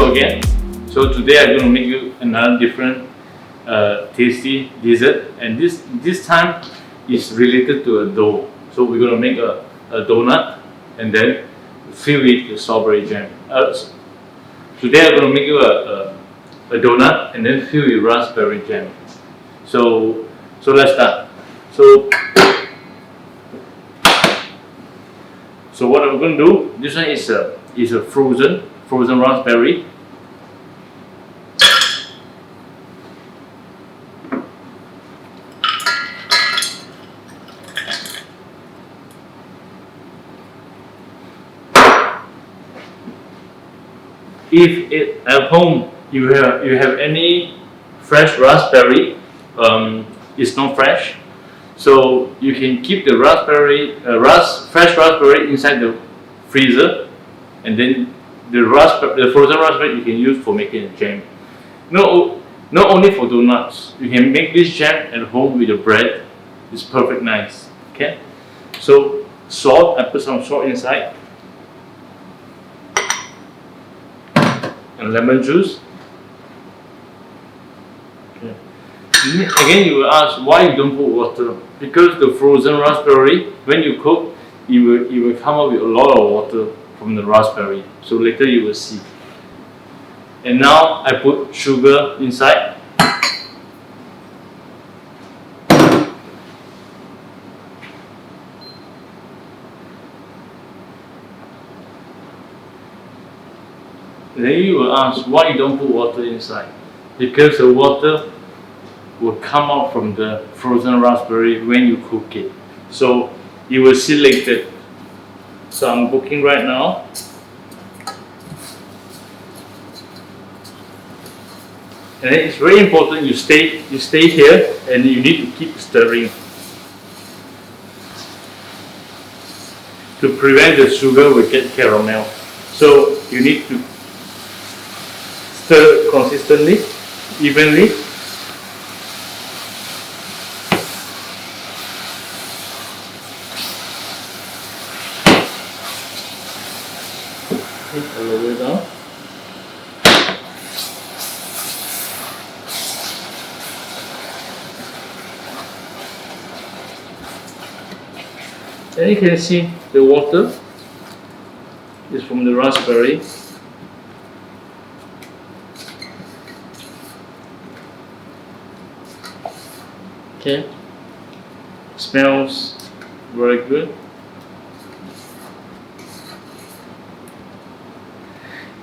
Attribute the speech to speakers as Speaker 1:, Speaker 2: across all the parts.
Speaker 1: you again. So today I'm going to make you another different tasty dessert, and this time is related to a dough. So we're going to make a donut and then fill it with strawberry jam. Today I'm going to make you a donut and then fill with raspberry jam. So let's start. So what I'm going to do, this one is a frozen raspberry. If at home you have any fresh raspberry, it's not fresh, so you can keep the fresh raspberry inside the freezer, and then the frozen raspberry you can use for making jam. Not only for donuts, you can make this jam at home with the bread. It's perfect nice. Okay, so salt. I put some salt inside. And lemon juice. Okay. Again, you will ask why you don't put water. Because the frozen raspberry, when you cook, it will come up with a lot of water from the raspberry. So later you will see. And now I put sugar inside. Then you will ask why you don't put water inside. Because the water will come out from the frozen raspberry when you cook it. So you will see later. So I'm cooking right now. And it's very important you stay here and you need to keep stirring to prevent the sugar will get caramel. So you need to stir consistently, evenly. All the way down. And you can see the water is from the raspberry. Okay, smells very good.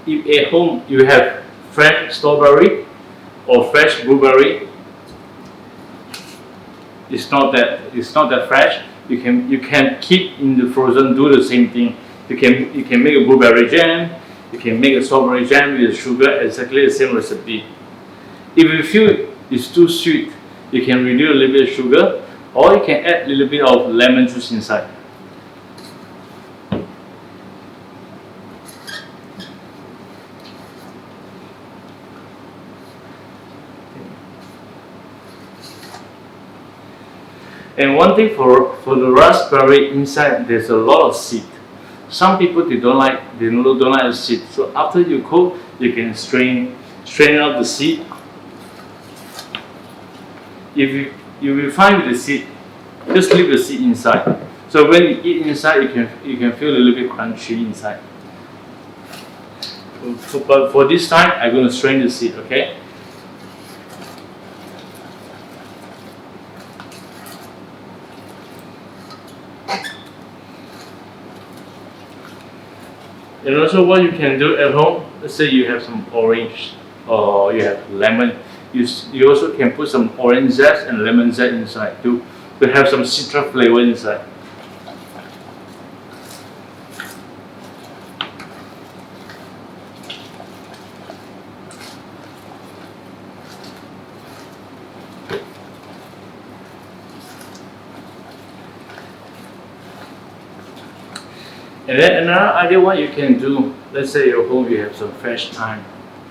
Speaker 1: If at home you have fresh strawberry or fresh blueberry, it's not that fresh. You can keep in the frozen, do the same thing. You can make a blueberry jam. You can make a strawberry jam with sugar, exactly the same recipe. If you feel it's too sweet, you can reduce a little bit of sugar, or you can add a little bit of lemon juice inside. And one thing for the raspberry inside, there's a lot of seed. Some people they don't like the seed. So after you cook, you can strain out the seed. If you will find the seed, just leave the seed inside. So when you eat inside, you can feel a little bit crunchy inside. But for this time, I'm going to strain the seed. Okay. And also what you can do at home, let's say you have some orange or you have lemon, you also can put some orange zest and lemon zest inside to have some citrus flavor inside. And then another idea what you can do, let's say at home you have some fresh thyme,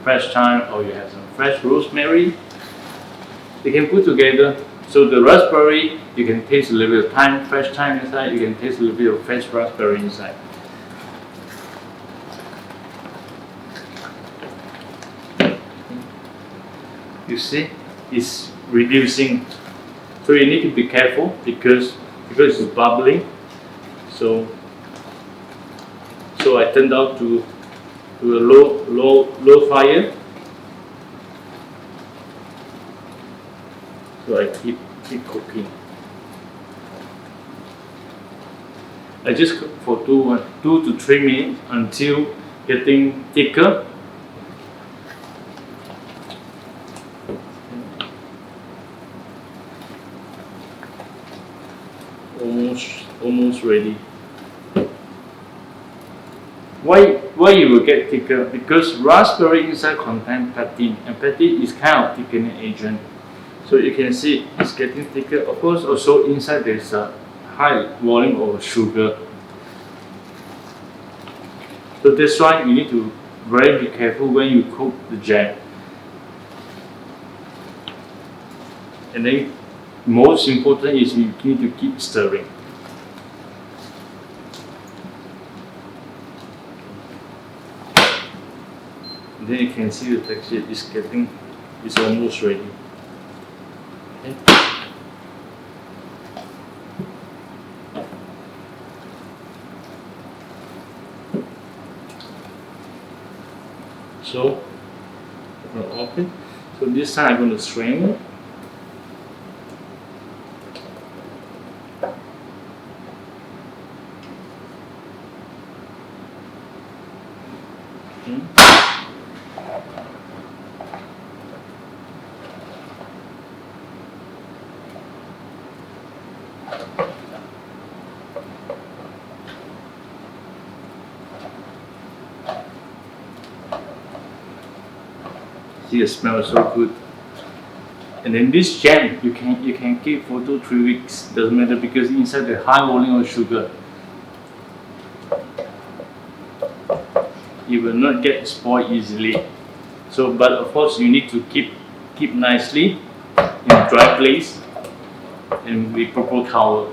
Speaker 1: or you have some fresh rosemary, you can put together. So the raspberry, you can taste a little bit of thyme, fresh thyme inside, you can taste a little bit of fresh raspberry inside. You see, it's reducing. So you need to be careful because it's bubbling. So I turned out to a low fire. So I keep cooking. I just cook for 2 to 3 minutes until getting thicker. Almost ready. Why you will get thicker? Because raspberry inside contain pectin, and pectin is kind of thickening agent. So you can see it's getting thicker. Of course, also inside there's a high volume of sugar. So that's why you need to very be careful when you cook the jam. And then most important is you need to keep stirring. And then you can see the texture is almost ready. Okay. So I'm going to open. So this time I'm going to strain it. See, it smells so good. And then this jam you can keep for 2 to 3 weeks. Doesn't matter because inside the high volume of sugar, it will not get spoiled easily. So, but of course you need to keep nicely in a dry place and with proper cover.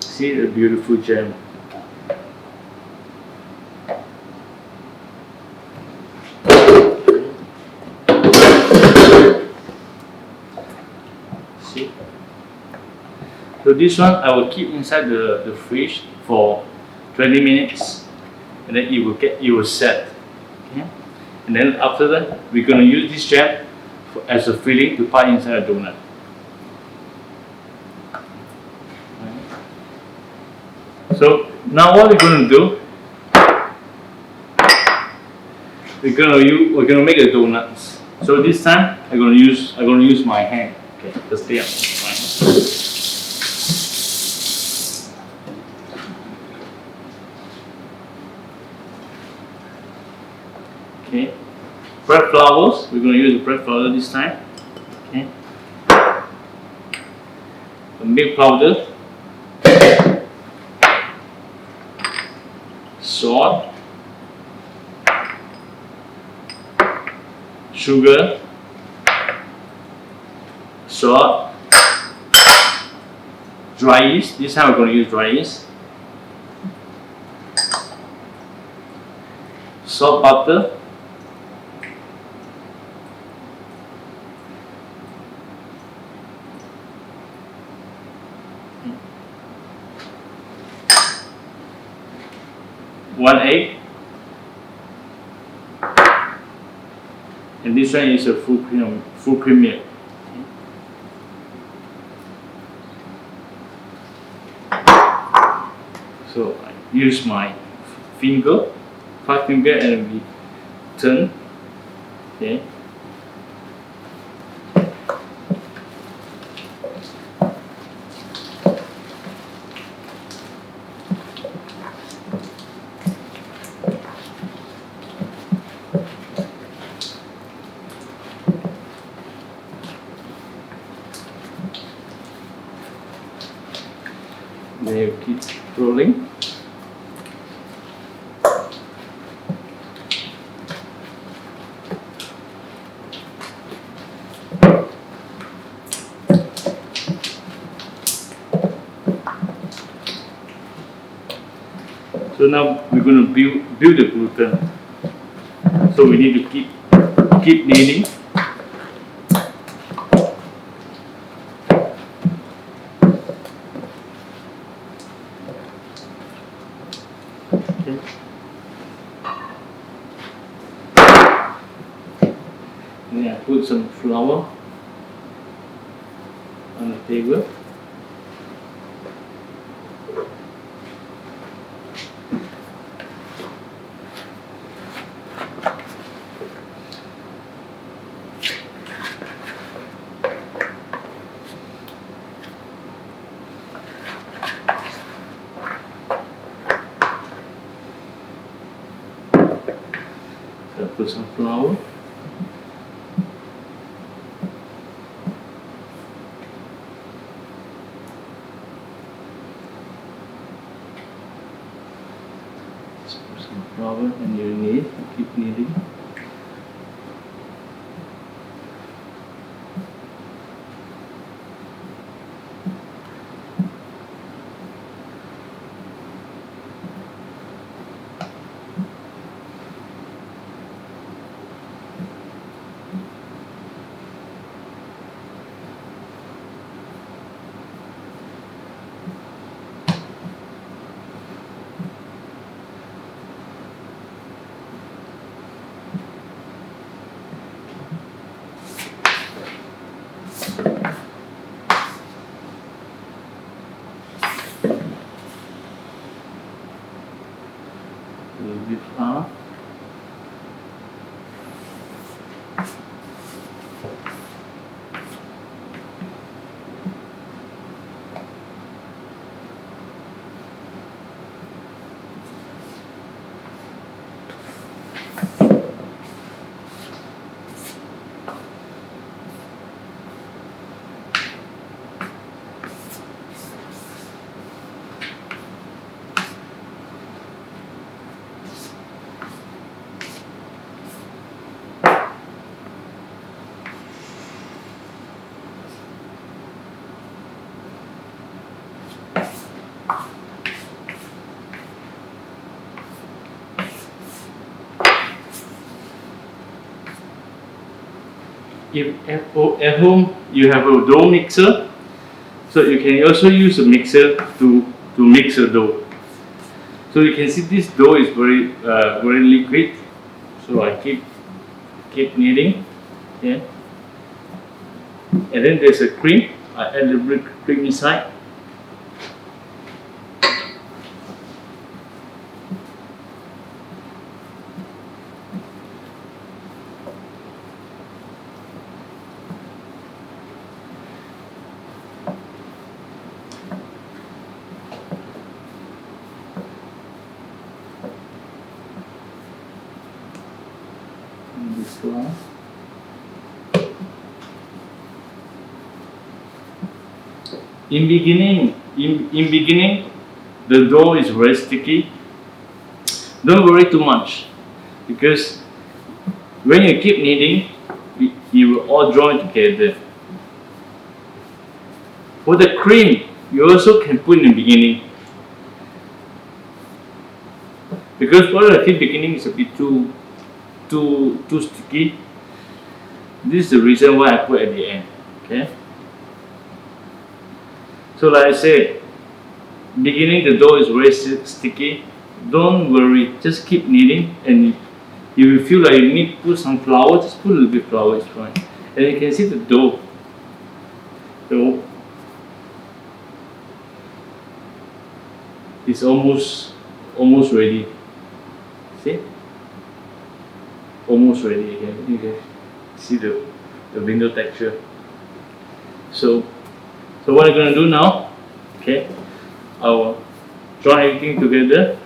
Speaker 1: See the beautiful jam. See? So this one I will keep inside the fridge for 20 minutes and then it will set. Okay? And then after that we're gonna use this jam as a filling to put inside a donut. So now what we're going to do, we're going to make the donuts. So this time I'm going to use my hand. Okay, just stay up. Okay, bread flours. We're going to use the bread flour this time. Okay, the milk powder. Salt, sugar, salt, dry yeast. This time we're going to use dry yeast. Salt butter. One egg, and this one is a full cream milk. So I use my finger, 5 finger, and we turn. Okay. Then you keep rolling. So now we're going to build the gluten. So we need to keep kneading. Okay. Then I put some flour on the table. So I put some flour. Some flour, and you keep kneading. A little bit flour. If at home you have a dough mixer, so you can also use a mixer to mix a dough. So you can see this dough is very liquid. So I keep kneading, yeah. And then there's a cream. I add a little cream inside. This flour. In beginning, the dough is very sticky. Don't worry too much, because when you keep kneading, it will all join together. For the cream, you also can put in the beginning, because for the beginning is a bit too sticky. This is the reason why I put at the end. Okay. So like I said, beginning the dough is very sticky. Don't worry, just keep kneading, and if you feel like you need to put some flour, just put a little bit flour, it's fine. And you can see the dough is almost ready. See? Almost ready again. You can see the window texture. So what I'm gonna do now, okay, I'll join everything together.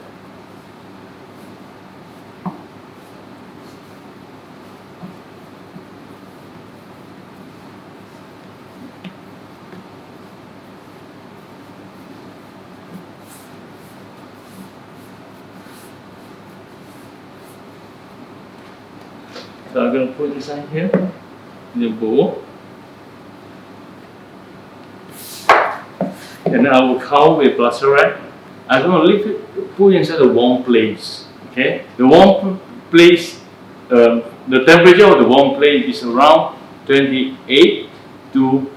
Speaker 1: So I'm gonna put inside here in the bowl. And I will cover with plaster wrap I'm going to leave it, put inside a warm place. Okay, the warm place, the temperature of the warm place is around 28 to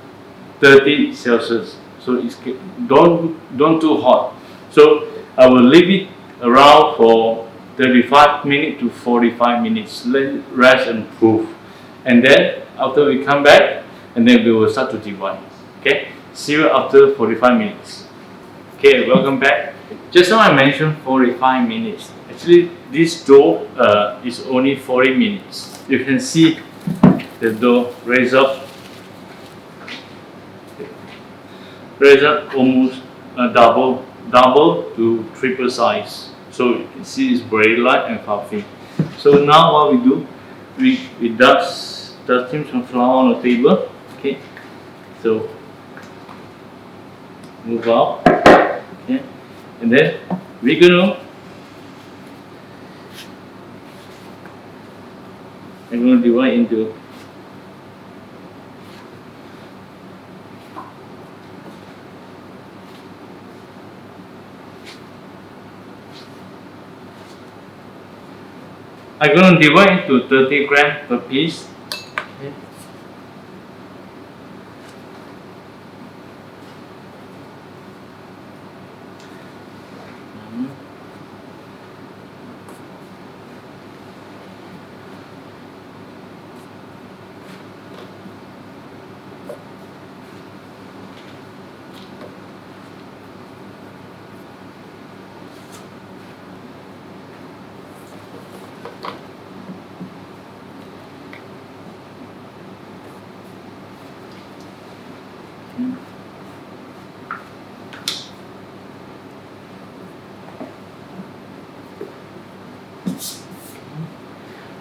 Speaker 1: 30 Celsius. So it's don't too hot. So I will leave it around for 35 minutes to 45 minutes. Let it rest and proof. And then after we come back, and then we will start to divide. Okay, see you after 45 minutes. Okay, welcome back. Just now I mentioned 45 minutes. Actually, this dough is only 40 minutes. You can see the dough raise up almost double to triple size. So you can see it's very light and fluffy. So now what we do, we dusting some flour on the table. Okay, so move out. Okay, and then we're gonna divide into I'm going to divide into 30 grams per piece. Okay.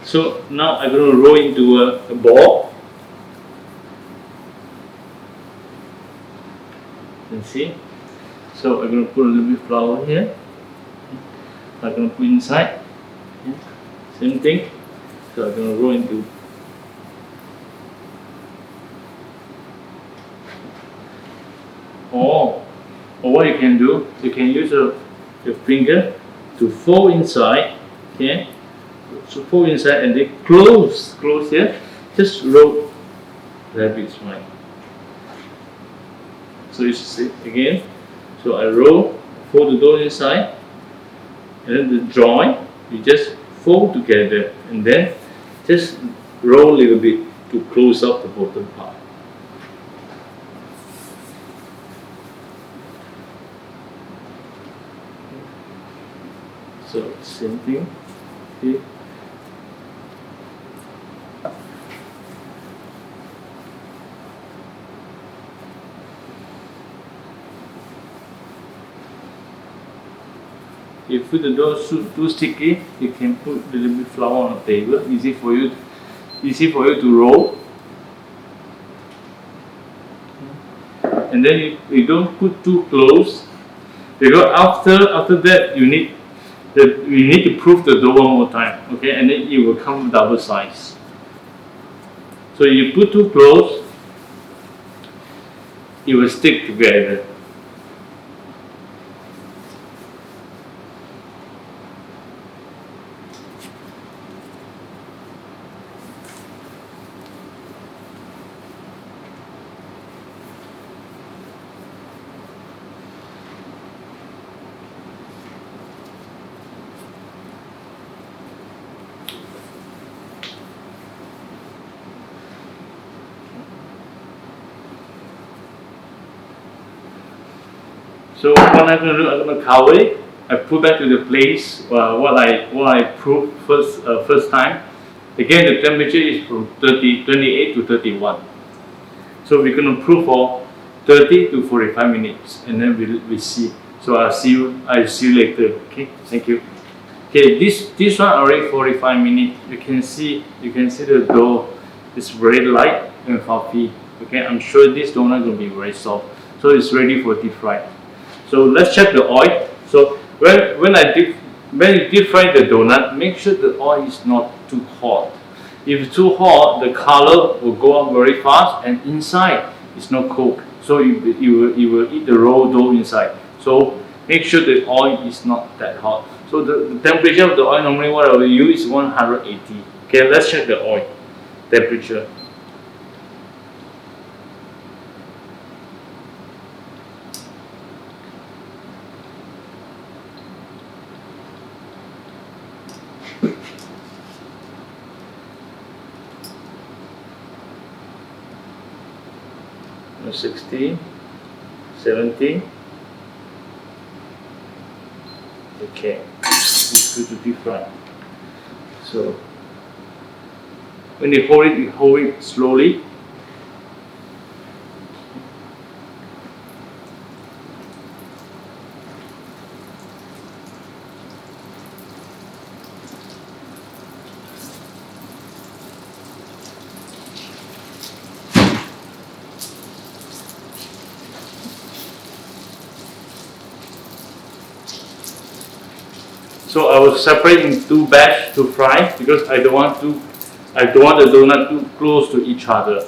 Speaker 1: So now I'm going to roll into a ball. You can see. So I'm going to put a little bit of flour here. I'm going to put inside. Same thing. So I'm going to roll into. Or what you can do, you can use your finger to fold inside. Okay. So fold inside and then close here. Just roll rabbit's right. So you see again. So I roll, fold the dough inside, and then the joint you just fold together, and then just roll a little bit to close up the bottom part. So same thing. Okay. If the dough is too sticky, you can put a little bit flour on the table. Easy for you to roll. And then you don't put too close, because after that you need to proof the dough one more time. Okay, and then it will come double size. So you put too close, it will stick together. So what I'm going to do, I'm going to cover it. I put back to the place what I proved first time. Again, the temperature is from 28 to 31. So we're going to prove for 30 to 45 minutes, and then we see. So I'll see you later. Okay, thank you. Okay, this one already 45 minutes. You can see the dough is very light and fluffy. Okay, I'm sure this donut will be very soft. So it's ready for deep fry. So let's check the oil. So when you deep fry the donut, make sure the oil is not too hot. If it's too hot, the color will go up very fast, and inside it's not cooked. So you will eat the raw dough inside. So make sure the oil is not that hot. So the temperature of the oil normally what I will use is 180. Okay, let's check the oil temperature. No, 16, 17. Okay, it's good to deep fry. So when you hold it slowly. So I will separate in two batch to fry because I don't want the donut too close to each other.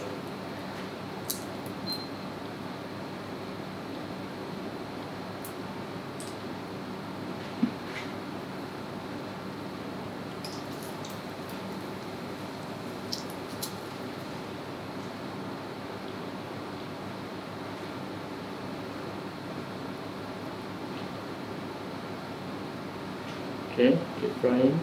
Speaker 1: Okay, keep frying.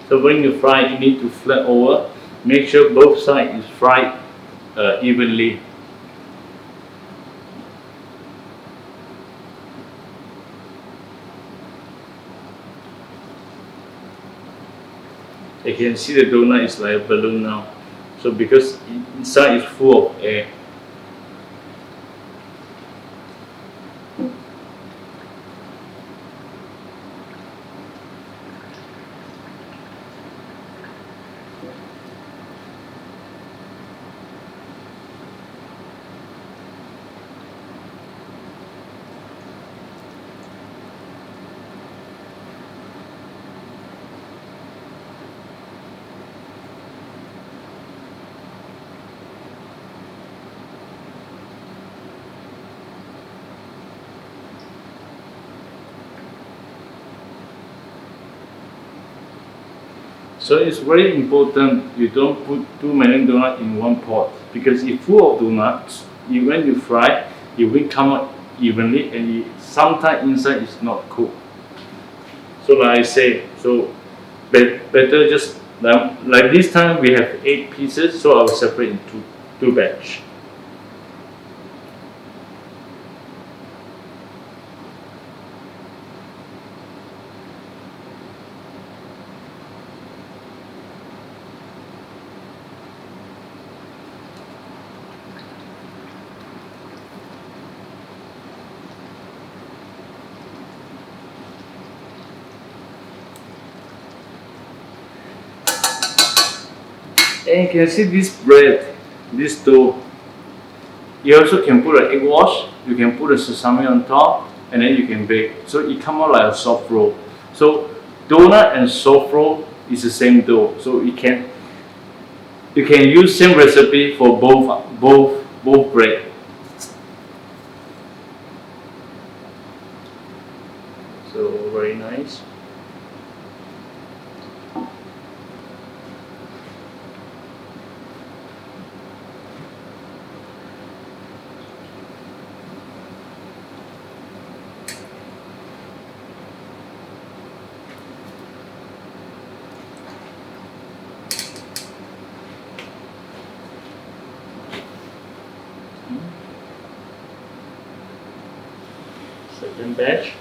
Speaker 1: So when you fry, you need to flip over. Make sure both sides is fried evenly. You can see the donut is like a balloon now. So because inside is full of air. So it's very important you don't put too many donuts in one pot because if full of donuts, when you fry, it will come out evenly and sometimes inside is not cooked. So like I say, so better just like this time we have 8 pieces, so I will separate in two batch. And you can see this bread, this dough. You also can put an egg wash, you can put a sesame on top, and then you can bake. So it come out like a soft roll. So donut and soft roll is the same dough. So you can use same recipe for both bread. So very nice. second batch.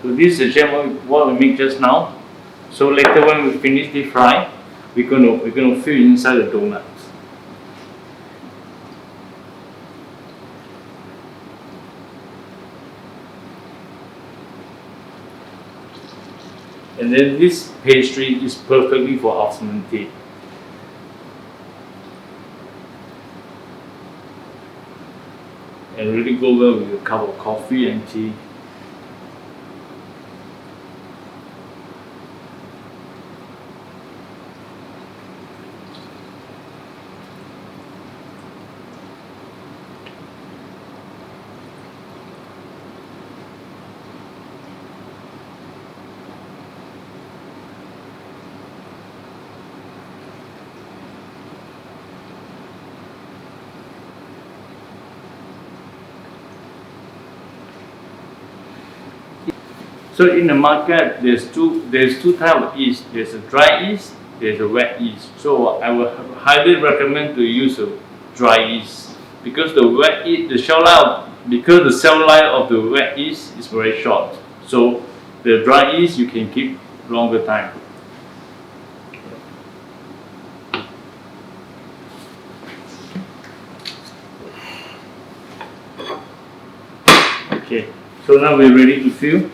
Speaker 1: So this is the jam what we make just now. So later when we finish the fry, we're gonna fill inside the donuts. And then this pastry is perfectly for afternoon tea. And really go well with a cup of coffee and tea. So in the market, there's two types of yeast. There's a dry yeast, there's a wet yeast. So I would highly recommend to use a dry yeast because the wet yeast, the shelf life of the wet yeast is very short. So the dry yeast you can keep longer time. Okay, so now we're ready to fill.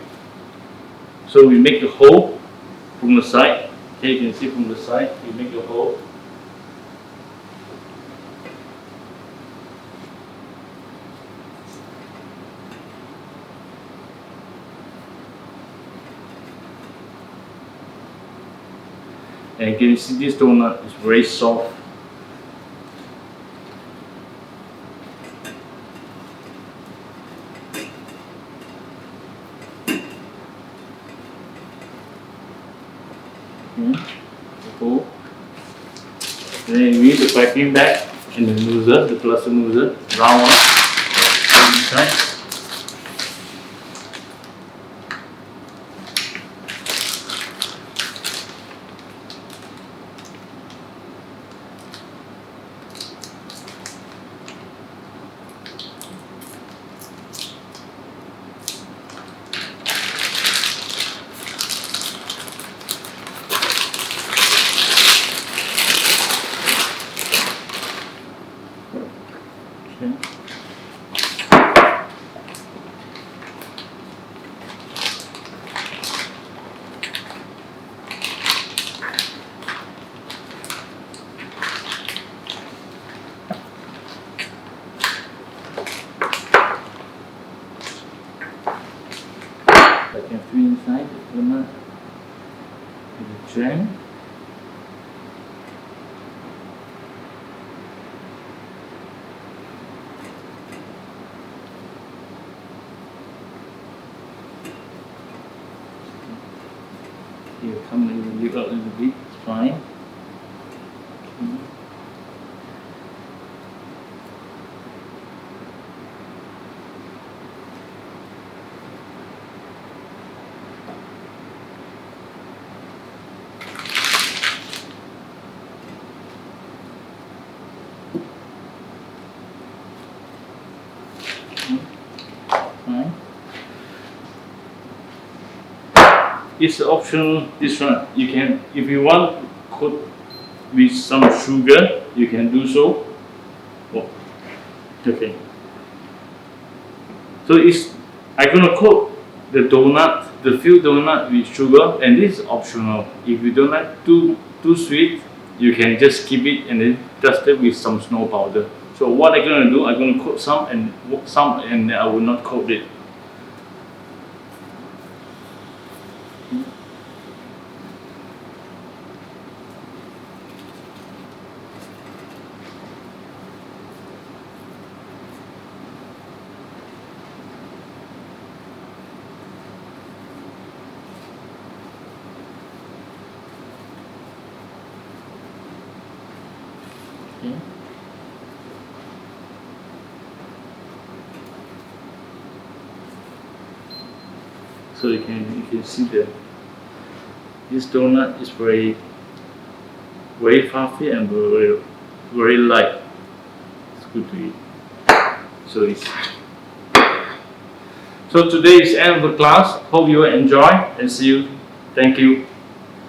Speaker 1: So we make the hole from the side. Okay, you can see from the side, we make the hole. And you can see this donut is very soft. Hole. Then we need the piping bag and the nozzle, the plastic nozzle, round one inside. I can fill inside the donut with the jam. Here, come a little bit, it's fine. Okay. it's optional. This one you can, if you want to coat with some sugar, you can do so. Oh, okay. So I'm gonna coat the donut, the filled donut with sugar, and this is optional. If you don't like too sweet, you can just keep it and then dust it with some snow powder. So what I'm gonna do, I'm gonna coat some and I will not coat it. Okay. So you can see this donut is very fluffy and very light. It's good to eat. So today is end of the class. Hope you enjoy and see you. Thank you.